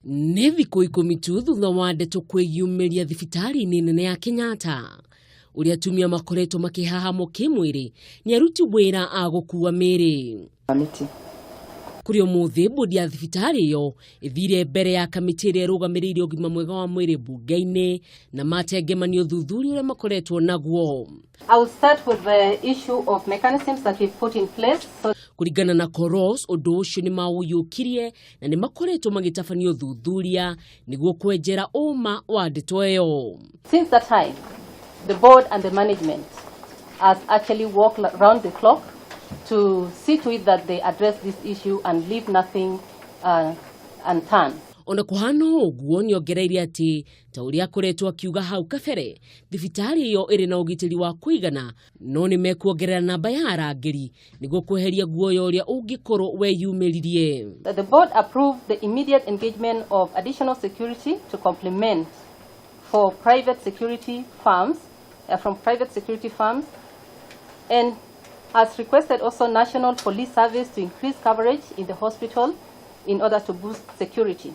Nĩ thikũ 10 tu thutha wa ndeto kwĩyumĩria thibitarĩ nene ya Kenyatta. Ũrĩa atumia makoretwo makĩhahamwo kĩmwĩrĩ nĩ aruti wĩra a gũkuua mĩĩrĩ. Kuri ũmũthĩ bodi ya thibitarĩ ĩyo ĩthire mbere ya kamĩtĩ ĩrĩa ĩrũgamĩrĩire ũgima mwega wa mwĩrĩ bunge-inĩ na matengemanio thuthuria ũrĩa makoretwo naguo. I will start with the issue of mechanisms that we've put in place. Kuringana na Koros, ũndũ ũcio nĩ maũiyũkirie na nĩ makoretwo magĩtabanio thuthuria nĩguo kwenjera ũma wa ndeto ĩyo. Since that time, the board and the management has actually worked around the clock to see to it that they address this issue and leave nothing unturned. Ona kuhana ũguo nĩ ongereire atĩ ta ũrĩa akoretwo akiuga hau kabere, thibitarĩ ĩyo ĩrĩ na ũgitĩri wa kũigana, no nĩ mekuongerera namba ya arangĩri nĩguo kweheria guoya ũrĩa ũngĩkorwo weyumĩririe. The board approved the immediate engagement of additional security to complement for private security firms from private security firms, and has requested also National Police Service to increase coverage in the hospital in order to boost security.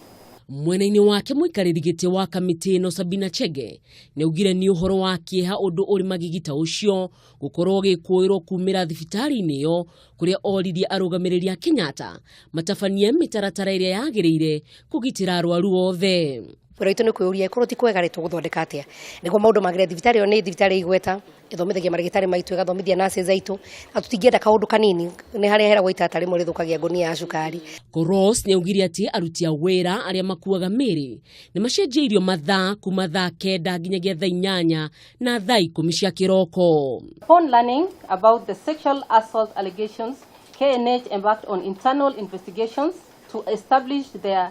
Mwena-inĩ wake mũikarĩri gĩtĩ wa kamĩtĩ ĩno Sabina Chege nĩ augire nĩ ũhoro wa kĩeha ũndũ ũrĩ magigita ũcio gũkorwo gĩkũĩrwo kumĩra thibitarĩ-inĩ ĩyo kũrĩa oririe arũgamĩrĩri a Kenyatta matabanie mĩtaratara ĩrĩa yagĩrĩire kũgitĩra arwaru othe. Wĩra witũ nĩ kwĩyũria ĩkorwo ti kwega rĩtũ gũthondeka atĩa nĩguo maũndũ magĩre thibitarĩ ĩyo nĩ thibitarĩ igweta ĩthomithagia marĩgĩtarĩ maitũ ĩgathomithia nurses aitũ na tũtingĩenda kaũndũ kanini nĩ harĩa heragwo itata rĩmwe rĩthũkagia ngonia ya cukari. Koros nĩ augire atĩ aruti a wĩra arĩa makuaga mĩĩrĩ nĩ macenjeirio mathaa kuma thaa 9 nginyagia thaa 8 na thaa 10 cia kĩroko. Upon learning about the sexual assault allegations, KNH embarked on internal investigations to establish their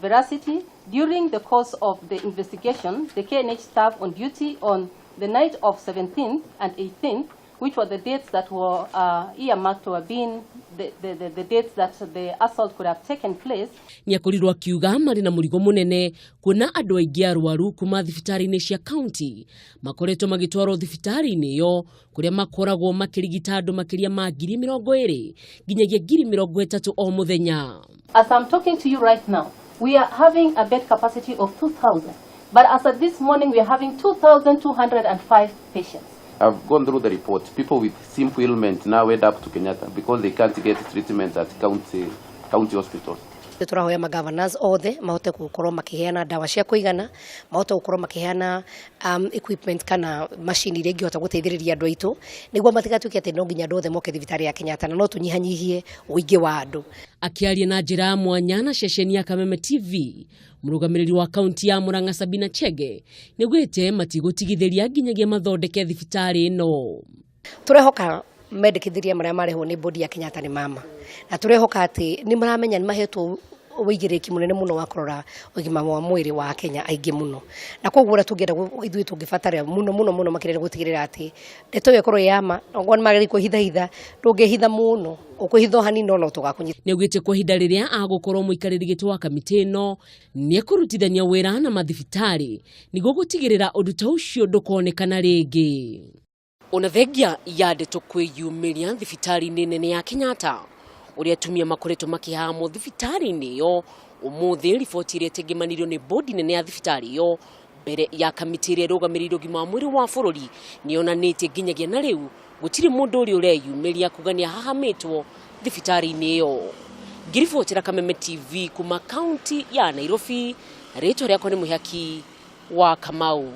veracity. During the course of the investigation, the KNH staff on duty on the night of 17th and 18th, which were the dates that were earmarked to have been the dates that the assault could have taken place. Nĩ akorirwo akiuga marĩ na mũrigo mũnene kuona andũ aingĩ arwaru kuma thibitarĩ-inĩ cia county makoretwo magĩtwarwo thibitarĩ-inĩ ĩyo kũrĩa makoragwo makĩrigita andũ makĩria ma 20,000 nginyagia 30,000 o mũthenya. As I'm talking to you right now, we are having a bed capacity of 2,000, but as of this morning, we are having 2,205 patients. I've gone through the report. People with simple ailment now head up to Kenyatta because they can't get treatment at county hospitals. Tũrahoya ma-governors othe mahote gũkorwo makĩheana ndawa cia kũigana, mahote gũkorwo makĩheana equipment kana machine iria ingĩhota gũteithĩrĩria andũ aitũ nĩguo matigatuĩke atĩ no nginya andũ othe moke thibitarĩ ya Kenyatta na no tũnyihanyihie ũingĩ wa andũ. Akĩaria na njĩra mwanya na ceceni ya Kameme TV, mũrũgamĩrĩri wa kaunti ya Murang'a Sabina Chege nĩaugĩte matigũtigithĩria nginyagia mathondeke thibitarĩ ĩno. Tũrehoka mendekithĩria marĩa marehwo nĩ bodi ya Kenyatta nĩ mama na tũrehoka atĩ nĩ maramenya nĩ mahetwo ũigĩrĩki mũnene mũno wa kũrora ũgima wa mwĩrĩ wa Kenya aingĩ mũno na koguo ũrĩa tũngĩenda ithuĩ tũngĩbatara mũno makĩria gũtigĩrĩra atĩ ndeto ĩyo ĩkorwo yama ngwa nĩ magĩrĩirwo kwĩhitha ndũngĩhitha mũno ũkwĩhitha hanini no tũgakunyita. Nĩ augĩte kwa ihinda rĩrĩa agũkorwo mũikarĩri gĩtĩ wa kamĩtĩ ĩno nĩ ekũrutithania wĩra na mathibitarĩ nĩguo gũtigĩrĩra ũndũ ta ũcio ndũkonekana rĩngĩ. Ona thengia ya ndeto kwĩyumĩria thibitarĩ-inĩ nene ya Kenyatta ũrĩa atumia makoretwo makĩhahamwo thibitarĩ-inĩ ĩyo, ũmũthĩ riboti ĩrĩa ĩtengemanirio nĩ bodi nene ya thibitarĩ ĩyo mbere ya kamĩtĩ ĩrĩa ĩrũgamĩrĩire ũgima wa mwĩrĩ wa bũrũri nĩ yonanĩtie nginyagia na rĩu gũtirĩ mũndũ ũrĩa ũreyumĩria kuga nĩ ahahamĩtwo thibitarĩ-inĩ ĩyo. Ngiribotera Kameme TV kuma kaunti ya Nairobi, rĩtwa rĩakwa nĩ Mũhaki wa Kamau.